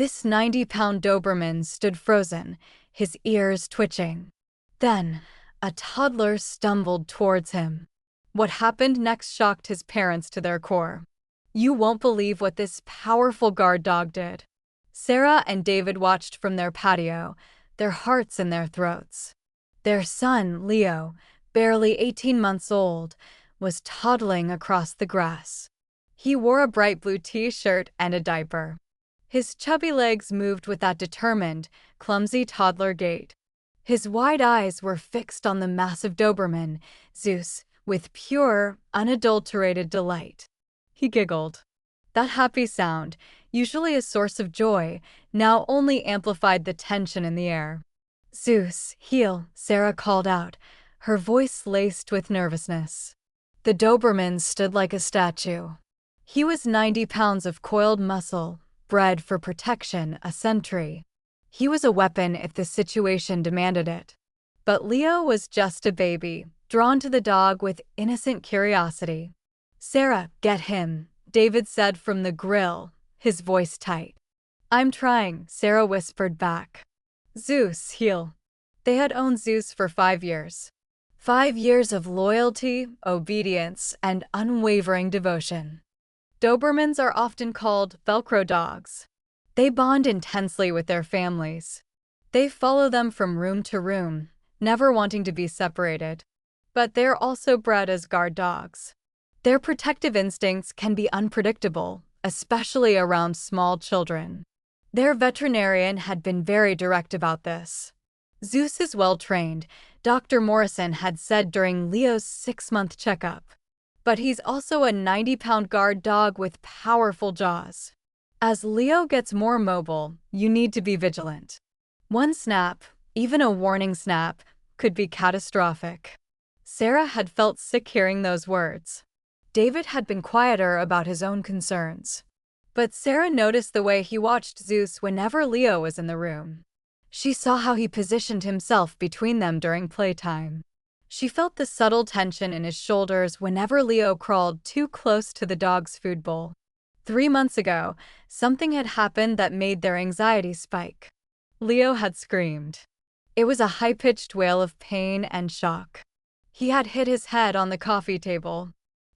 This 90-pound Doberman stood frozen, his ears twitching. Then, a toddler stumbled towards him. What happened next shocked his parents to their core. You won't believe what this powerful guard dog did. Sarah and David watched from their patio, their hearts in their throats. Their son, Leo, barely 18 months old, was toddling across the grass. He wore a bright blue t-shirt and a diaper. His chubby legs moved with that determined, clumsy toddler gait. His wide eyes were fixed on the massive Doberman, Zeus, with pure, unadulterated delight. He giggled. That happy sound, usually a source of joy, now only amplified the tension in the air. "Zeus, heel," Sarah called out, her voice laced with nervousness. The Doberman stood like a statue. He was 90 pounds of coiled muscle, bred for protection, a sentry. He was a weapon if the situation demanded it. But Leo was just a baby, drawn to the dog with innocent curiosity. "Sarah, get him," David said from the grill, his voice tight. "I'm trying," Sarah whispered back. Zeus, heel. They had owned Zeus for 5 years. 5 years of loyalty, obedience, and unwavering devotion. Dobermans are often called Velcro dogs. They bond intensely with their families. They follow them from room to room, never wanting to be separated. But they're also bred as guard dogs. Their protective instincts can be unpredictable, especially around small children. Their veterinarian had been very direct about this. Zeus is well-trained, Dr. Morrison had said during Leo's 6-month checkup. But he's also a 90-pound guard dog with powerful jaws. As Leo gets more mobile, you need to be vigilant. One snap, even a warning snap, could be catastrophic. Sarah had felt sick hearing those words. David had been quieter about his own concerns. But Sarah noticed the way he watched Zeus whenever Leo was in the room. She saw how he positioned himself between them during playtime. She felt the subtle tension in his shoulders whenever Leo crawled too close to the dog's food bowl. 3 months ago, something had happened that made their anxiety spike. Leo had screamed. It was a high-pitched wail of pain and shock. He had hit his head on the coffee table.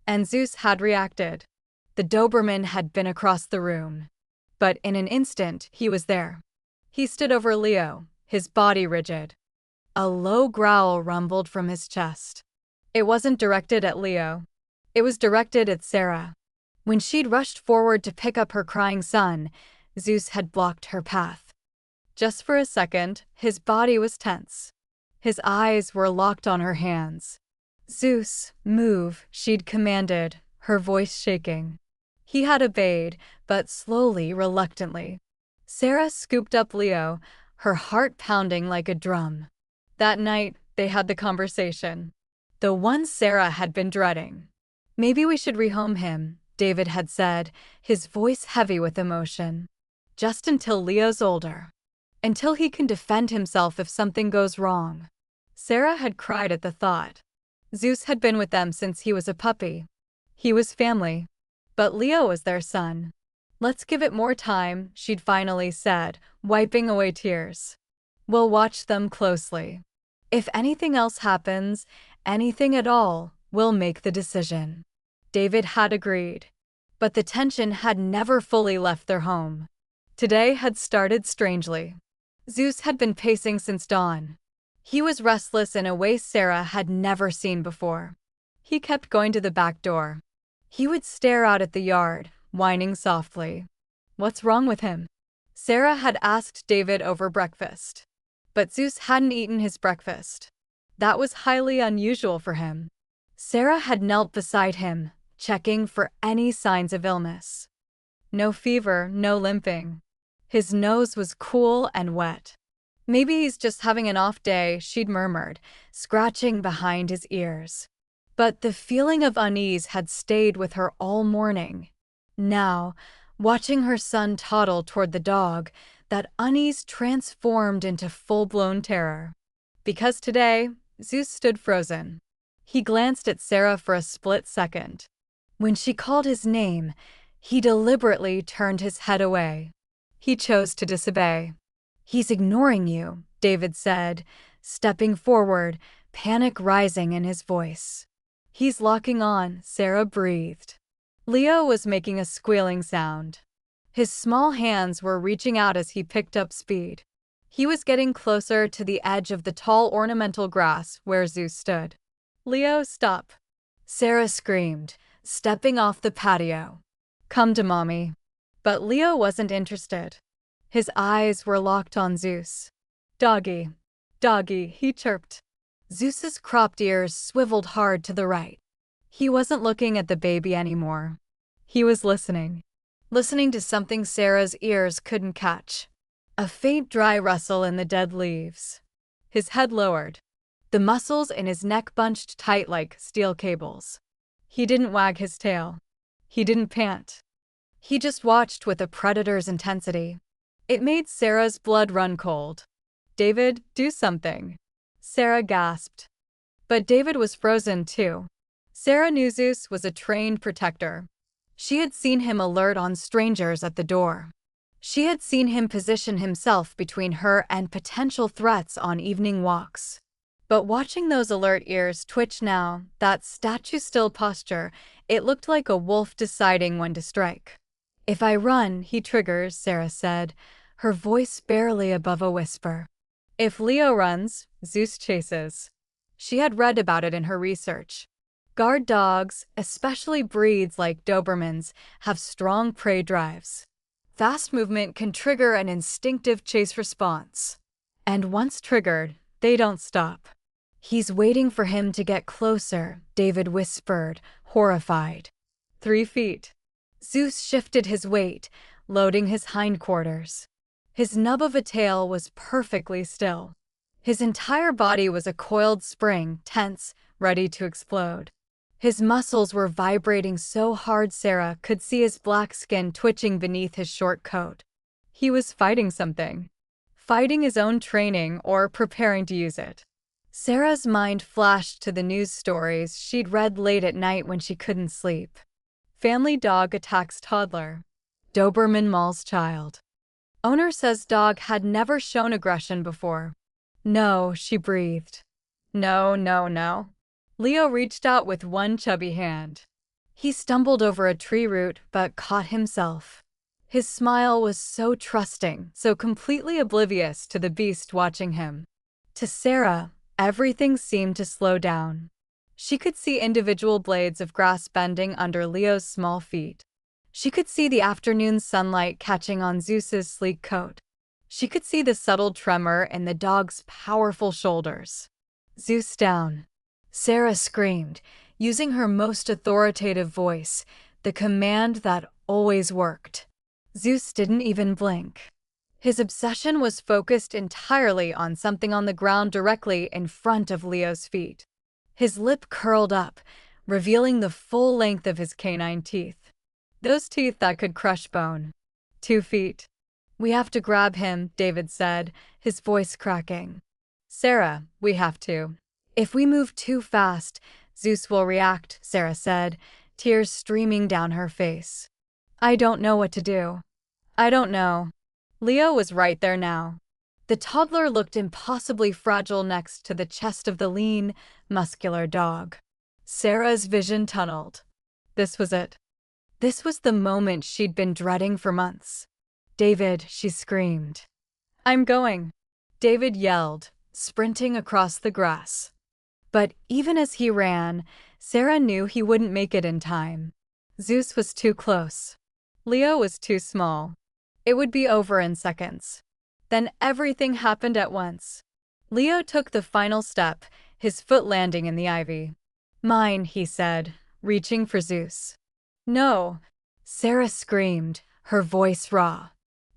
And Zeus had reacted. The Doberman had been across the room. But in an instant, he was there. He stood over Leo, his body rigid. A low growl rumbled from his chest. It wasn't directed at Leo. It was directed at Sarah. When she'd rushed forward to pick up her crying son, Zeus had blocked her path. Just for a second, his body was tense. His eyes were locked on her hands. "Zeus, move," she'd commanded, her voice shaking. He had obeyed, but slowly, reluctantly. Sarah scooped up Leo, her heart pounding like a drum. That night, they had the conversation. The one Sarah had been dreading. "Maybe we should rehome him," David had said, his voice heavy with emotion. "Just until Leo's older. Until he can defend himself if something goes wrong." Sarah had cried at the thought. Zeus had been with them since he was a puppy. He was family. But Leo was their son. "Let's give it more time," she'd finally said, wiping away tears. "We'll watch them closely. If anything else happens, anything at all, we'll make the decision." David had agreed. But the tension had never fully left their home. Today had started strangely. Zeus had been pacing since dawn. He was restless in a way Sarah had never seen before. He kept going to the back door. He would stare out at the yard, whining softly. "What's wrong with him?" Sarah had asked David over breakfast. But Zeus hadn't eaten his breakfast. That was highly unusual for him. Sarah had knelt beside him, checking for any signs of illness. No fever, no limping. His nose was cool and wet. "Maybe he's just having an off day," she'd murmured, scratching behind his ears. But the feeling of unease had stayed with her all morning. Now, watching her son toddle toward the dog, that unease transformed into full-blown terror. Because today, Zeus stood frozen. He glanced at Sarah for a split second. When she called his name, he deliberately turned his head away. He chose to disobey. "He's ignoring you," David said, stepping forward, panic rising in his voice. "He's locking on," Sarah breathed. Leo was making a squealing sound. His small hands were reaching out as he picked up speed. He was getting closer to the edge of the tall ornamental grass where Zeus stood. "Leo, stop!" Sarah screamed, stepping off the patio. "Come to mommy." But Leo wasn't interested. His eyes were locked on Zeus. "Doggy, doggy," he chirped. Zeus's cropped ears swiveled hard to the right. He wasn't looking at the baby anymore. He was listening. Listening to something Sarah's ears couldn't catch. A faint dry rustle in the dead leaves. His head lowered. The muscles in his neck bunched tight like steel cables. He didn't wag his tail. He didn't pant. He just watched with a predator's intensity. It made Sarah's blood run cold. "David, do something." Sarah gasped. But David was frozen too. Sarah knew Zeus was a trained protector. She had seen him alert on strangers at the door. She had seen him position himself between her and potential threats on evening walks. But watching those alert ears twitch now, that statue-still posture, it looked like a wolf deciding when to strike. "If I run, he triggers," Sarah said, her voice barely above a whisper. "If Leo runs, Zeus chases." She had read about it in her research. Guard dogs, especially breeds like Dobermans, have strong prey drives. Fast movement can trigger an instinctive chase response. And once triggered, they don't stop. "He's waiting for him to get closer," David whispered, horrified. 3 feet. Zeus shifted his weight, loading his hindquarters. His nub of a tail was perfectly still. His entire body was a coiled spring, tense, ready to explode. His muscles were vibrating so hard Sarah could see his black skin twitching beneath his short coat. He was fighting something. Fighting his own training or preparing to use it. Sarah's mind flashed to the news stories she'd read late at night when she couldn't sleep. Family dog attacks toddler. Doberman mauls child. Owner says dog had never shown aggression before. "No," she breathed. "No, no, no." Leo reached out with one chubby hand. He stumbled over a tree root but caught himself. His smile was so trusting, so completely oblivious to the beast watching him. To Sarah, everything seemed to slow down. She could see individual blades of grass bending under Leo's small feet. She could see the afternoon sunlight catching on Zeus's sleek coat. She could see the subtle tremor in the dog's powerful shoulders. "Zeus down." Sarah screamed, using her most authoritative voice, the command that always worked. Zeus didn't even blink. His obsession was focused entirely on something on the ground directly in front of Leo's feet. His lip curled up, revealing the full length of his canine teeth. Those teeth that could crush bone. 2 feet. "We have to grab him," David said, his voice cracking. "Sarah, we have to. If we move too fast, Zeus will react," Sarah said, tears streaming down her face. "I don't know what to do. I don't know." Leo was right there now. The toddler looked impossibly fragile next to the chest of the lean, muscular dog. Sarah's vision tunneled. This was it. This was the moment she'd been dreading for months. "David," she screamed. "I'm going," David yelled, sprinting across the grass. But even as he ran, Sarah knew he wouldn't make it in time. Zeus was too close. Leo was too small. It would be over in seconds. Then everything happened at once. Leo took the final step, his foot landing in the ivy. "Mine," he said, reaching for Zeus. "No!" Sarah screamed, her voice raw.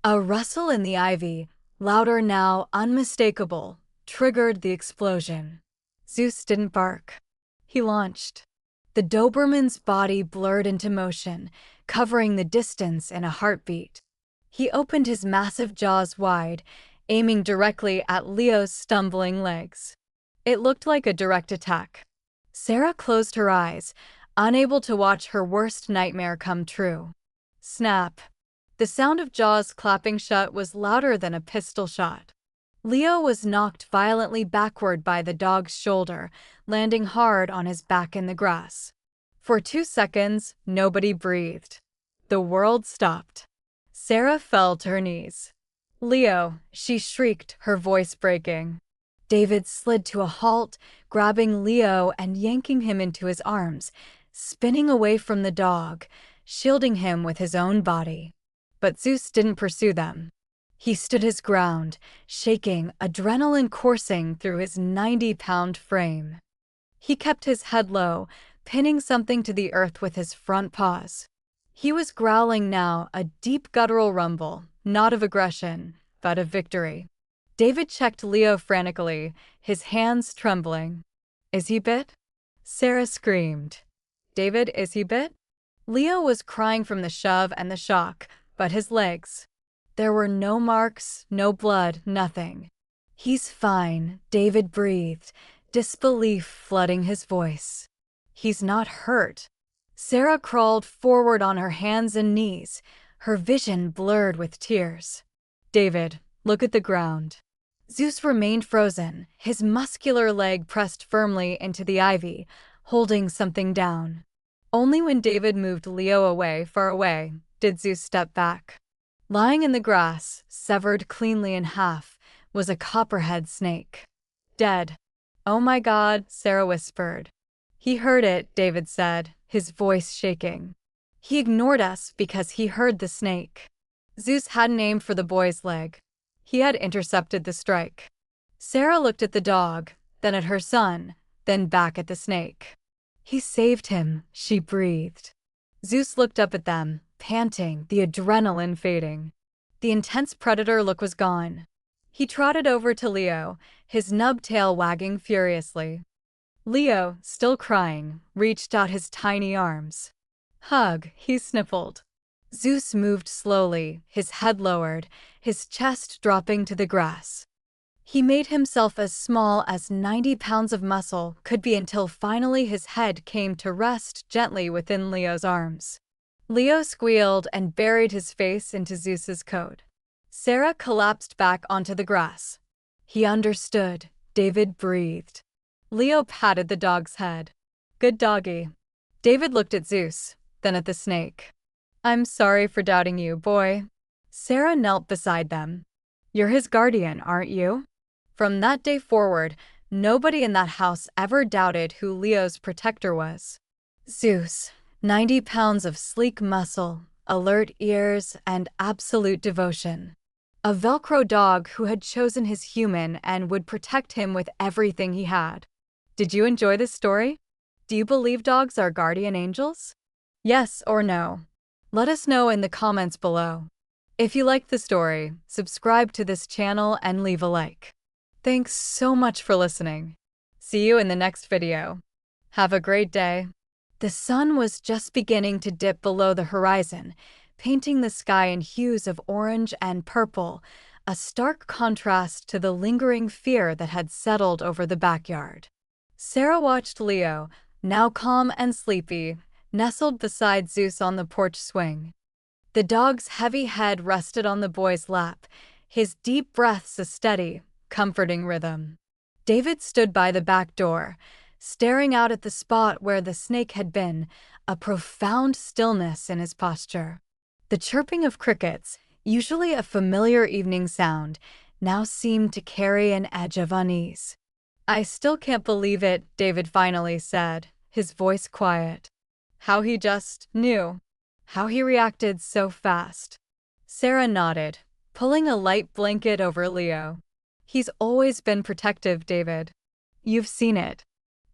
A rustle in the ivy, louder now, unmistakable, triggered the explosion. Zeus didn't bark. He launched. The Doberman's body blurred into motion, covering the distance in a heartbeat. He opened his massive jaws wide, aiming directly at Leo's stumbling legs. It looked like a direct attack. Sarah closed her eyes, unable to watch her worst nightmare come true. Snap. The sound of jaws clapping shut was louder than a pistol shot. Leo was knocked violently backward by the dog's shoulder, landing hard on his back in the grass. For 2 seconds, nobody breathed. The world stopped. Sarah fell to her knees. "Leo," she shrieked, her voice breaking. David slid to a halt, grabbing Leo and yanking him into his arms, spinning away from the dog, shielding him with his own body. But Zeus didn't pursue them. He stood his ground, shaking, adrenaline coursing through his 90-pound frame. He kept his head low, pinning something to the earth with his front paws. He was growling now, a deep guttural rumble, not of aggression, but of victory. David checked Leo frantically, his hands trembling. "Is he bit?" Sarah screamed. "David, is he bit?" Leo was crying from the shove and the shock, but his legs. There were no marks, no blood, nothing. "He's fine," David breathed, disbelief flooding his voice. "He's not hurt." Sarah crawled forward on her hands and knees, her vision blurred with tears. "David, look at the ground." Zeus remained frozen, his muscular leg pressed firmly into the ivy, holding something down. Only when David moved Leo away, far away, did Zeus step back. Lying in the grass, severed cleanly in half, was a copperhead snake. "Dead." "Oh my God," Sarah whispered. "He heard it," David said, his voice shaking. "He ignored us because he heard the snake." Zeus hadn't aimed for the boy's leg. He had intercepted the strike. Sarah looked at the dog, then at her son, then back at the snake. "He saved him," she breathed. Zeus looked up at them, panting, the adrenaline fading. The intense predator look was gone. He trotted over to Leo, his nub tail wagging furiously. Leo, still crying, reached out his tiny arms. "Hug," he sniffled. Zeus moved slowly, his head lowered, his chest dropping to the grass. He made himself as small as 90 pounds of muscle could be until finally his head came to rest gently within Leo's arms. Leo squealed and buried his face into Zeus's coat. Sarah collapsed back onto the grass. "He understood," David breathed. Leo patted the dog's head. "Good doggy." David looked at Zeus, then at the snake. "I'm sorry for doubting you, boy." Sarah knelt beside them. "You're his guardian, aren't you?" From that day forward, nobody in that house ever doubted who Leo's protector was. Zeus, 90 pounds of sleek muscle, alert ears, and absolute devotion. A Velcro dog who had chosen his human and would protect him with everything he had. Did you enjoy this story? Do you believe dogs are guardian angels? Yes or no? Let us know in the comments below. If you liked the story, subscribe to this channel and leave a like. Thanks so much for listening. See you in the next video. Have a great day. The sun was just beginning to dip below the horizon, painting the sky in hues of orange and purple, a stark contrast to the lingering fear that had settled over the backyard. Sarah watched Leo, now calm and sleepy, nestled beside Zeus on the porch swing. The dog's heavy head rested on the boy's lap, his deep breaths a steady, comforting rhythm. David stood by the back door, staring out at the spot where the snake had been, a profound stillness in his posture. The chirping of crickets, usually a familiar evening sound, now seemed to carry an edge of unease. "I still can't believe it," David finally said, his voice quiet. "How he just knew. How he reacted so fast." Sarah nodded, pulling a light blanket over Leo. "He's always been protective, David. You've seen it.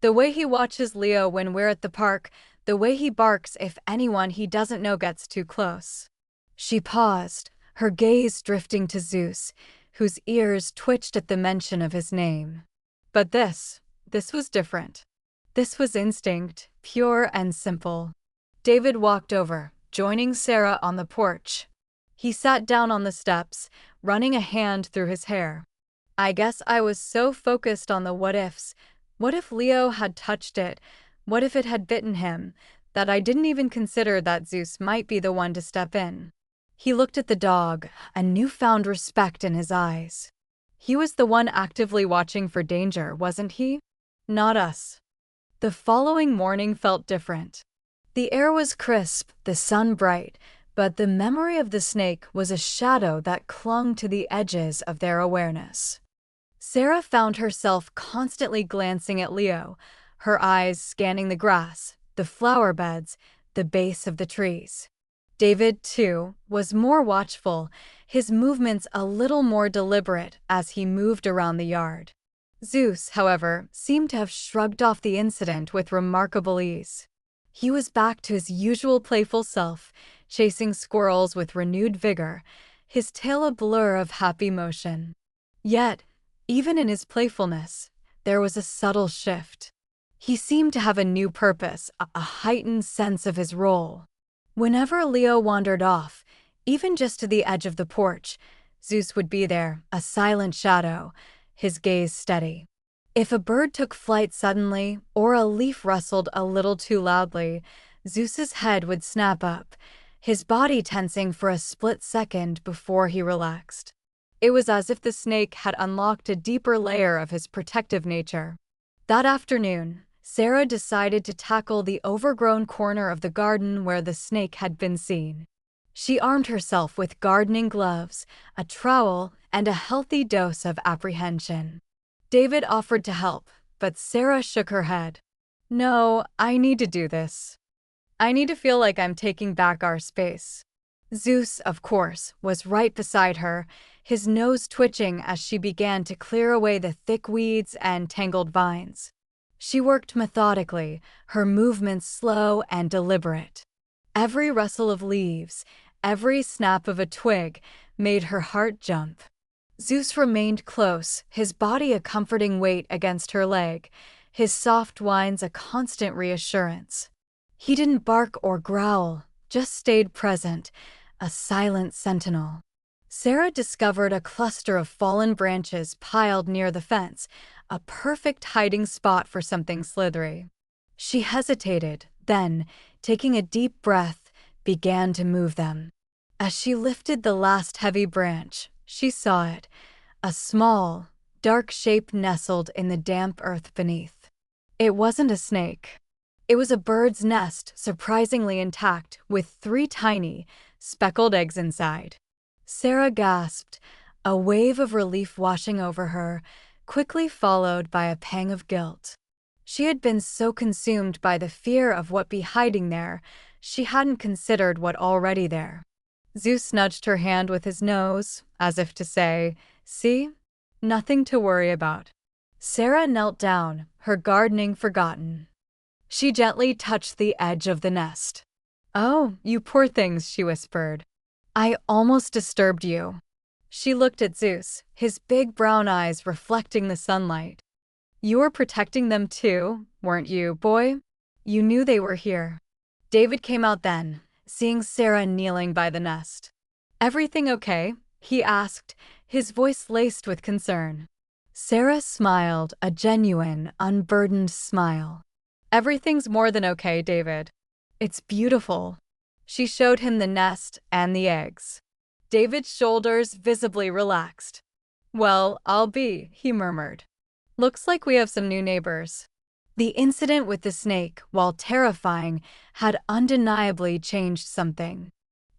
The way he watches Leo when we're at the park, the way he barks if anyone he doesn't know gets too close." She paused, her gaze drifting to Zeus, whose ears twitched at the mention of his name. But this was different. This was instinct, pure and simple. David walked over, joining Sarah on the porch. He sat down on the steps, running a hand through his hair. "I guess I was so focused on the what-ifs. What if Leo had touched it? What if it had bitten him? That I didn't even consider that Zeus might be the one to step in." He looked at the dog, a newfound respect in his eyes. He was the one actively watching for danger, wasn't he? Not us. The following morning felt different. The air was crisp, the sun bright, but the memory of the snake was a shadow that clung to the edges of their awareness. Sarah found herself constantly glancing at Leo, her eyes scanning the grass, the flower beds, the base of the trees. David, too, was more watchful, his movements a little more deliberate as he moved around the yard. Zeus, however, seemed to have shrugged off the incident with remarkable ease. He was back to his usual playful self, chasing squirrels with renewed vigor, his tail a blur of happy motion. Yet, even in his playfulness, there was a subtle shift. He seemed to have a new purpose, a heightened sense of his role. Whenever Leo wandered off, even just to the edge of the porch, Zeus would be there, a silent shadow, his gaze steady. If a bird took flight suddenly, or a leaf rustled a little too loudly, Zeus's head would snap up, his body tensing for a split second before he relaxed. It was as if the snake had unlocked a deeper layer of his protective nature. That afternoon, Sarah decided to tackle the overgrown corner of the garden where the snake had been seen. She armed herself with gardening gloves, a trowel, and a healthy dose of apprehension. David offered to help, but Sarah shook her head. No, I need to do this. I need to feel like I'm taking back our space. Zeus, of course, was right beside her, his nose twitching as she began to clear away the thick weeds and tangled vines. She worked methodically, her movements slow and deliberate. Every rustle of leaves, every snap of a twig, made her heart jump. Zeus remained close, his body a comforting weight against her leg, his soft whines a constant reassurance. He didn't bark or growl, just stayed present, a silent sentinel. Sarah discovered a cluster of fallen branches piled near the fence, a perfect hiding spot for something slithery. She hesitated, then, taking a deep breath, began to move them. As she lifted the last heavy branch, she saw it, a small, dark shape nestled in the damp earth beneath. It wasn't a snake. It was a bird's nest, surprisingly intact, with 3 tiny, speckled eggs inside. Sarah gasped, a wave of relief washing over her, quickly followed by a pang of guilt. She had been so consumed by the fear of what be hiding there, she hadn't considered what already there. Zeus nudged her hand with his nose, as if to say, "See? Nothing to worry about." Sarah knelt down, her gardening forgotten. She gently touched the edge of the nest. "Oh, you poor things," she whispered. "I almost disturbed you." She looked at Zeus, his big brown eyes reflecting the sunlight. "You were protecting them too, weren't you, boy? You knew they were here." David came out then, seeing Sarah kneeling by the nest. "Everything okay?" he asked, his voice laced with concern. Sarah smiled, a genuine, unburdened smile. "Everything's more than okay, David. It's beautiful." She showed him the nest and the eggs. David's shoulders visibly relaxed. "Well, I'll be," he murmured. "Looks like we have some new neighbors." The incident with the snake, while terrifying, had undeniably changed something.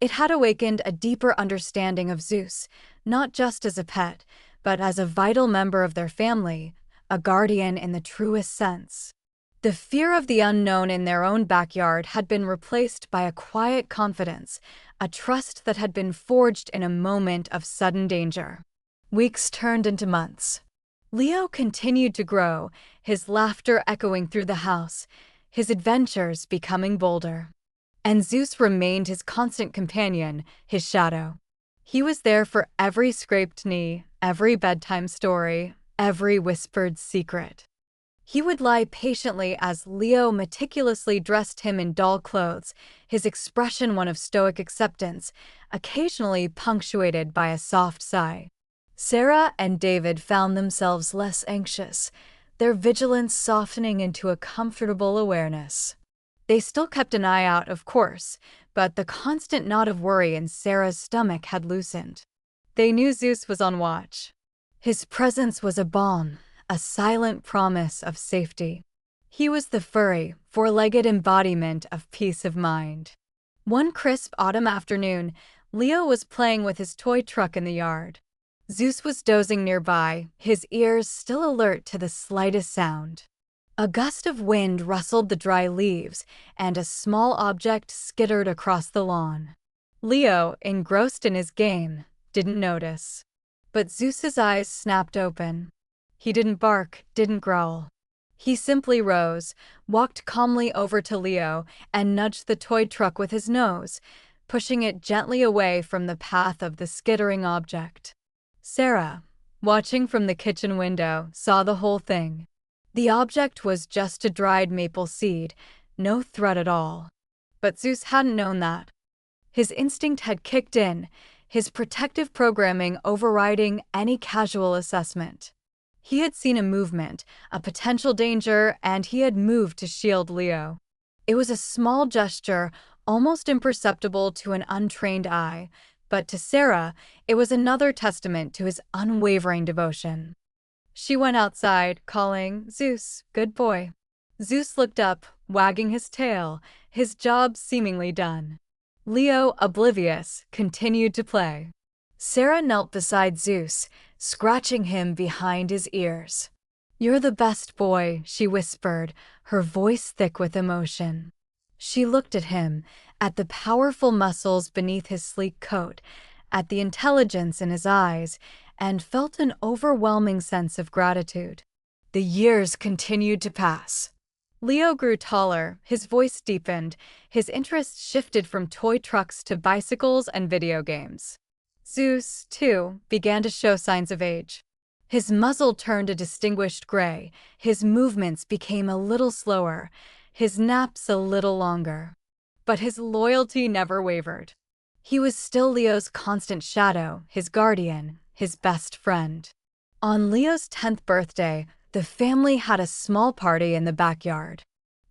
It had awakened a deeper understanding of Zeus, not just as a pet, but as a vital member of their family, a guardian in the truest sense. The fear of the unknown in their own backyard had been replaced by a quiet confidence, a trust that had been forged in a moment of sudden danger. Weeks turned into months. Leo continued to grow, his laughter echoing through the house, his adventures becoming bolder. And Zeus remained his constant companion, his shadow. He was there for every scraped knee, every bedtime story, every whispered secret. He would lie patiently as Leo meticulously dressed him in doll clothes, his expression one of stoic acceptance, occasionally punctuated by a soft sigh. Sarah and David found themselves less anxious, their vigilance softening into a comfortable awareness. They still kept an eye out, of course, but the constant knot of worry in Sarah's stomach had loosened. They knew Zeus was on watch. His presence was a balm, a silent promise of safety. He was the furry, four-legged embodiment of peace of mind. One crisp autumn afternoon, Leo was playing with his toy truck in the yard. Zeus was dozing nearby, his ears still alert to the slightest sound. A gust of wind rustled the dry leaves, and a small object skittered across the lawn. Leo, engrossed in his game, didn't notice. But Zeus's eyes snapped open. He didn't bark, didn't growl. He simply rose, walked calmly over to Leo, and nudged the toy truck with his nose, pushing it gently away from the path of the skittering object. Sarah, watching from the kitchen window, saw the whole thing. The object was just a dried maple seed, no threat at all. But Zeus hadn't known that. His instinct had kicked in, his protective programming overriding any casual assessment. He had seen a movement, a potential danger, and he had moved to shield Leo. It was a small gesture, almost imperceptible to an untrained eye, but to Sarah, it was another testament to his unwavering devotion. She went outside, calling, "Zeus, good boy." Zeus looked up, wagging his tail, his job seemingly done. Leo, oblivious, continued to play. Sarah knelt beside Zeus, scratching him behind his ears. "You're the best boy," she whispered, her voice thick with emotion. She looked at him, at the powerful muscles beneath his sleek coat, at the intelligence in his eyes, and felt an overwhelming sense of gratitude. The years continued to pass. Leo grew taller, his voice deepened, his interests shifted from toy trucks to bicycles and video games. Zeus, too, began to show signs of age. His muzzle turned a distinguished gray, his movements became a little slower, his naps a little longer. But his loyalty never wavered. He was still Leo's constant shadow, his guardian, his best friend. On Leo's 10th birthday, the family had a small party in the backyard.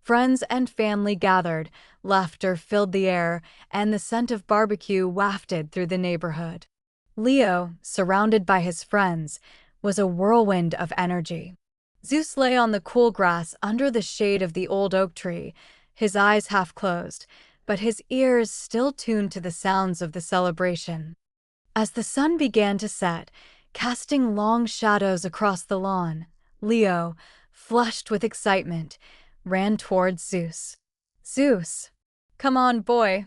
Friends and family gathered, laughter filled the air, and the scent of barbecue wafted through the neighborhood. Leo, surrounded by his friends, was a whirlwind of energy. Zeus lay on the cool grass under the shade of the old oak tree, his eyes half closed, but his ears still tuned to the sounds of the celebration. As the sun began to set, casting long shadows across the lawn, Leo, flushed with excitement, ran towards Zeus. "Zeus, come on, boy.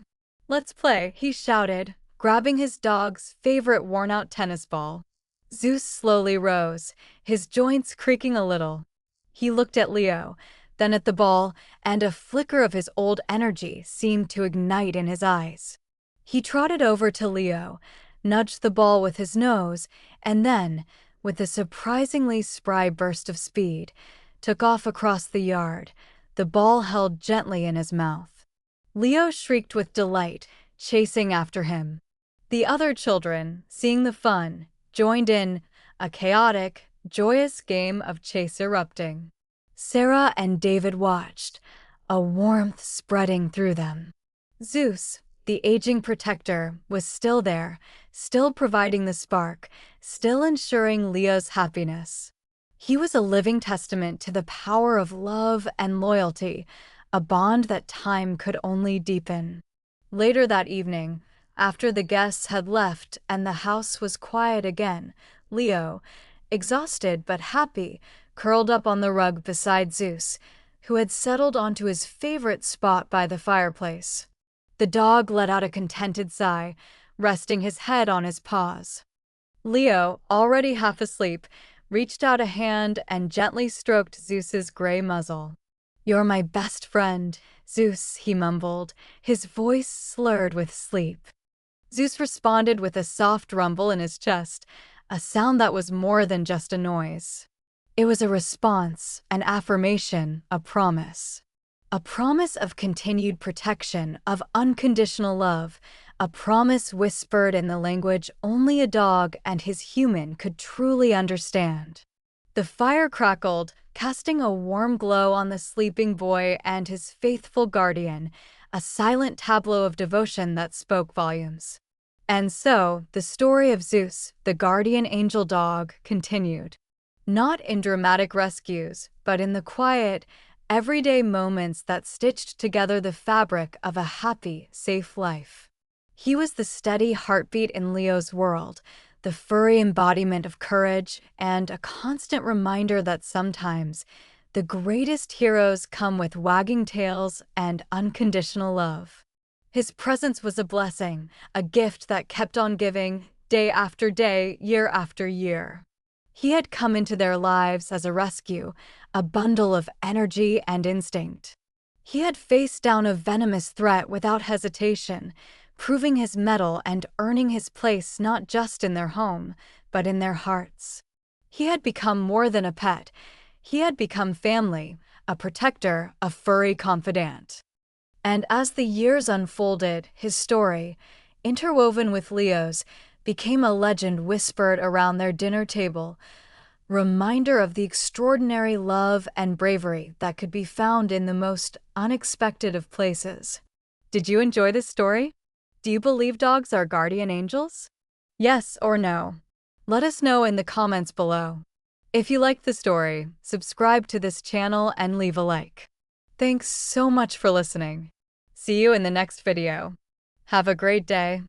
Let's play," he shouted, grabbing his dog's favorite worn-out tennis ball. Zeus slowly rose, his joints creaking a little. He looked at Leo, then at the ball, and a flicker of his old energy seemed to ignite in his eyes. He trotted over to Leo, nudged the ball with his nose, and then, with a surprisingly spry burst of speed, took off across the yard, the ball held gently in his mouth. Leo shrieked with delight, chasing after him. The other children, seeing the fun, joined in, a chaotic, joyous game of chase erupting. Sarah and David watched, a warmth spreading through them. Zeus, the aging protector, was still there, still providing the spark, still ensuring Leo's happiness. He was a living testament to the power of love and loyalty, a bond that time could only deepen. Later that evening, after the guests had left and the house was quiet again, Leo, exhausted but happy, curled up on the rug beside Zeus, who had settled onto his favorite spot by the fireplace. The dog let out a contented sigh, resting his head on his paws. Leo, already half asleep, reached out a hand and gently stroked Zeus's gray muzzle. "You're my best friend, Zeus," he mumbled, his voice slurred with sleep. Zeus responded with a soft rumble in his chest, a sound that was more than just a noise. It was a response, an affirmation, a promise. A promise of continued protection, of unconditional love, a promise whispered in the language only a dog and his human could truly understand. The fire crackled, casting a warm glow on the sleeping boy and his faithful guardian, a silent tableau of devotion that spoke volumes. And so, the story of Zeus, the guardian angel dog, continued. Not in dramatic rescues, but in the quiet, everyday moments that stitched together the fabric of a happy, safe life. He was the steady heartbeat in Leo's world, the furry embodiment of courage, and a constant reminder that sometimes the greatest heroes come with wagging tails and unconditional love. His presence was a blessing, a gift that kept on giving, day after day, year after year. He had come into their lives as a rescue, a bundle of energy and instinct. He had faced down a venomous threat without hesitation, proving his mettle and earning his place not just in their home, but in their hearts. He had become more than a pet. He had become family, a protector, a furry confidant. And as the years unfolded, his story, interwoven with Leo's, became a legend whispered around their dinner table, reminder of the extraordinary love and bravery that could be found in the most unexpected of places. Did you enjoy this story? Do you believe dogs are guardian angels? Yes or no? Let us know in the comments below. If you liked the story, subscribe to this channel and leave a like. Thanks so much for listening. See you in the next video. Have a great day.